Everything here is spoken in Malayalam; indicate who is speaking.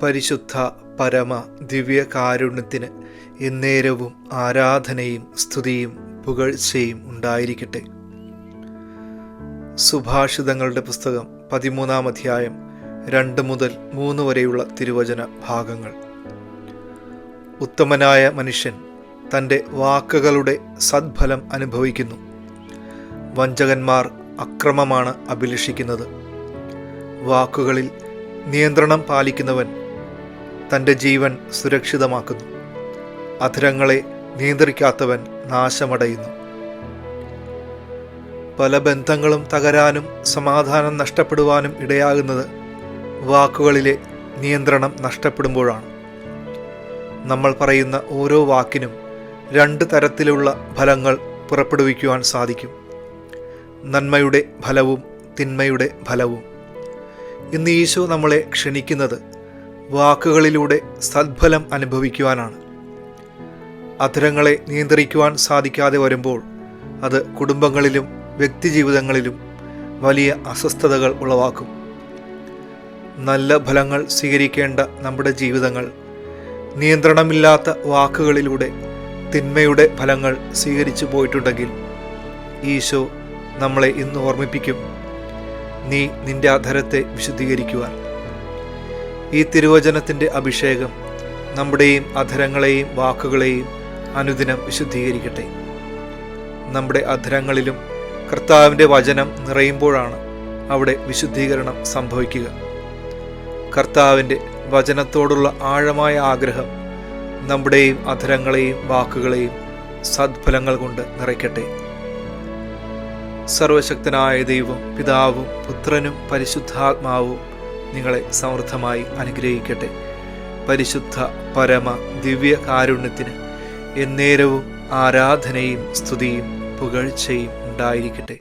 Speaker 1: പരിശുദ്ധ പരമ ദിവ്യ കാരുണ്യത്തിന് എന്നേരവും ആരാധനയും സ്തുതിയും പുകഴ്ചയും ഉണ്ടായിരിക്കട്ടെ. സുഭാഷിതങ്ങളുടെ പുസ്തകം 13-ാം അധ്യായം 2 മുതൽ 3 വരെയുള്ള തിരുവചന ഭാഗങ്ങൾ. ഉത്തമനായ മനുഷ്യൻ തൻ്റെ വാക്കുകളുടെ സദ്ഫലം അനുഭവിക്കുന്നു. വഞ്ചകന്മാർ അക്രമമാണ് അഭിലഷിക്കുന്നത്. വാക്കുകളിൽ നിയന്ത്രണം പാലിക്കുന്നവൻ തൻ്റെ ജീവൻ സുരക്ഷിതമാക്കുന്നു. അധരങ്ങളെ നിയന്ത്രിക്കാത്തവൻ നാശമടയുന്നു. പല ബന്ധങ്ങളും തകരാനും സമാധാനം നഷ്ടപ്പെടുവാനും ഇടയാകുന്നത് വാക്കുകളിലെ നിയന്ത്രണം നഷ്ടപ്പെടുമ്പോഴാണ്. നമ്മൾ പറയുന്ന ഓരോ വാക്കിനും 2 തരത്തിലുള്ള ഫലങ്ങൾ പുറപ്പെടുവിക്കുവാൻ സാധിക്കും. നന്മയുടെ ഫലവും തിന്മയുടെ ഫലവും. ഇന്ന് ഈശോ നമ്മളെ ക്ഷണിക്കുന്നത് വാക്കുകളിലൂടെ സദ്ഫലം അനുഭവിക്കുവാനാണ്. അധരങ്ങളെ നിയന്ത്രിക്കുവാൻ സാധിക്കാതെ വരുമ്പോൾ അത് കുടുംബങ്ങളിലും വ്യക്തിജീവിതങ്ങളിലും വലിയ അസ്വസ്ഥതകൾ ഉളവാക്കും. നല്ല ഫലങ്ങൾ സ്വീകരിക്കേണ്ട നമ്മുടെ ജീവിതങ്ങൾ നിയന്ത്രണമില്ലാത്ത വാക്കുകളിലൂടെ തിന്മയുടെ ഫലങ്ങൾ സ്വീകരിച്ചു പോയിട്ടുണ്ടെങ്കിൽ ഈശോ നമ്മളെ ഇന്ന് ഓർമ്മിപ്പിക്കും, നീ നിന്റെ അധരത്തെ വിശുദ്ധീകരിക്കുവാൻ. ഈ തിരുവചനത്തിൻ്റെ അഭിഷേകം നമ്മുടെയും അധരങ്ങളെയും വാക്കുകളെയും അനുദിനം വിശുദ്ധീകരിക്കട്ടെ. നമ്മുടെ അധരങ്ങളിലും കർത്താവിൻ്റെ വചനം നിറയുമ്പോഴാണ് അവിടെ വിശുദ്ധീകരണം സംഭവിക്കുക. കർത്താവിൻ്റെ വചനത്തോടുള്ള ആഴമായ ആഗ്രഹം നമ്മുടെയും അധരങ്ങളെയും വാക്കുകളെയും സദ്ഫലങ്ങൾ കൊണ്ട് നിറയ്ക്കട്ടെ. സർവശക്തനായ ദൈവം, പിതാവും പുത്രനും പരിശുദ്ധാത്മാവും നിങ്ങളെ സമൃദ്ധമായി അനുഗ്രഹിക്കട്ടെ. പരിശുദ്ധ പരമ ദിവ്യ കാരുണ്യത്തിന് എന്നേരവും ആരാധനയും സ്തുതിയും പുകഴ്ചയും ഉണ്ടായിരിക്കട്ടെ.